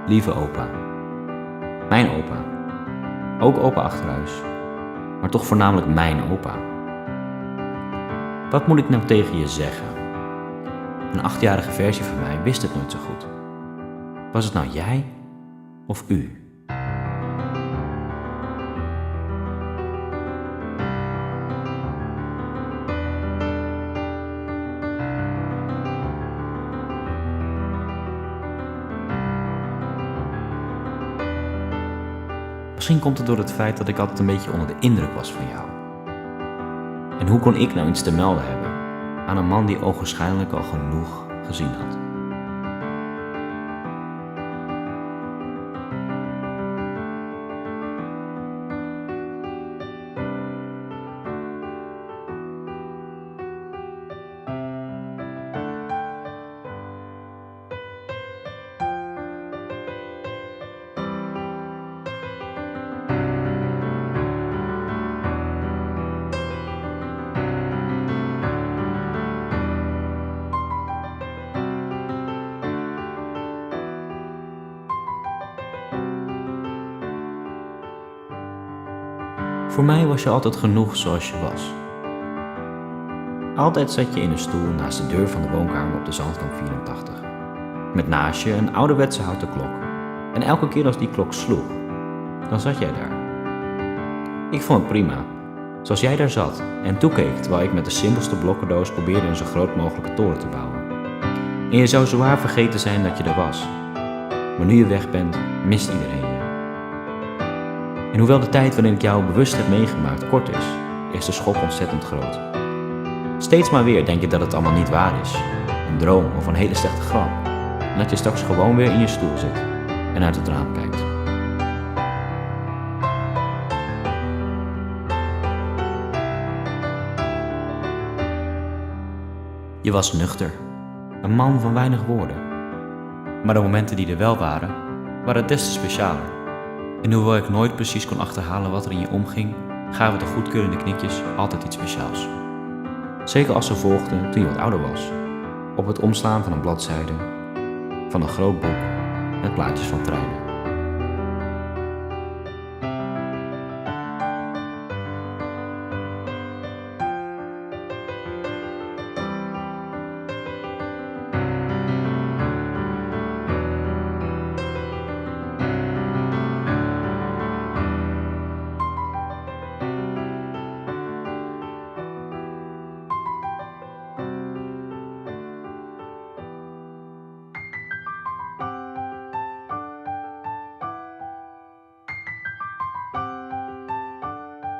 Lieve opa. Mijn opa. Ook opa achterhuis. Maar toch voornamelijk mijn opa. Wat moet ik nou tegen je zeggen? Een 8-jarige versie van mij wist het nooit zo goed. Was het nou jij of u? Misschien komt het door het feit dat ik altijd een beetje onder de indruk was van jou. En hoe kon ik nou iets te melden hebben aan een man die ogenschijnlijk al genoeg gezien had? Voor mij was je altijd genoeg zoals je was. Altijd zat je in een stoel naast de deur van de woonkamer op de Zandkamp 84. Met naast je een ouderwetse houten klok. En elke keer als die klok sloeg, dan zat jij daar. Ik vond het prima, zoals jij daar zat en toekeek terwijl ik met de simpelste blokkendoos probeerde een zo groot mogelijke toren te bouwen. En je zou zwaar vergeten zijn dat je er was. Maar nu je weg bent, mist iedereen je. En hoewel de tijd waarin ik jou bewust heb meegemaakt kort is de schok ontzettend groot. Steeds maar weer denk je dat het allemaal niet waar is. Een droom of een hele slechte grap. En dat je straks gewoon weer in je stoel zit en uit het raam kijkt. Je was nuchter. Een man van weinig woorden. Maar de momenten die er wel waren, waren des te specialer. En hoewel ik nooit precies kon achterhalen wat er in je omging, gaven de goedkeurende knikjes altijd iets speciaals. Zeker als ze volgden toen je wat ouder was. Op het omslaan van een bladzijde, van een groot boek met plaatjes van treinen.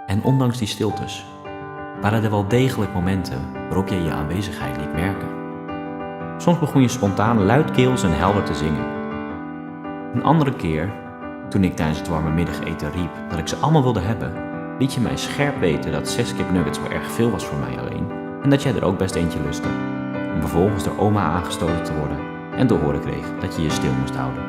En ondanks die stiltes waren er wel degelijk momenten waarop jij je aanwezigheid liet merken. Soms begon je spontaan luidkeels en helder te zingen. Een andere keer, toen ik tijdens het warme middageten riep dat ik ze allemaal wilde hebben, liet je mij scherp weten dat 6 kipnuggets wel erg veel was voor mij alleen en dat jij er ook best eentje lustte. Om vervolgens door oma aangestoten te worden en te horen kreeg dat je je stil moest houden.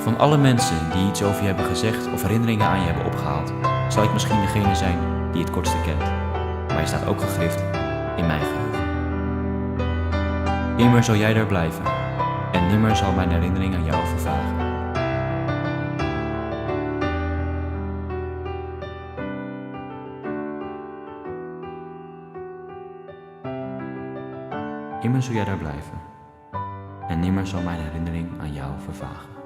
Van alle mensen die iets over je hebben gezegd of herinneringen aan je hebben opgehaald, zal ik misschien degene zijn die het kortste kent. Maar je staat ook gegrift in mijn geheugen. Immer zal jij daar blijven en nimmer zal mijn herinnering aan jou vervagen. Immer zul jij daar blijven en nimmer zal mijn herinnering aan jou vervagen.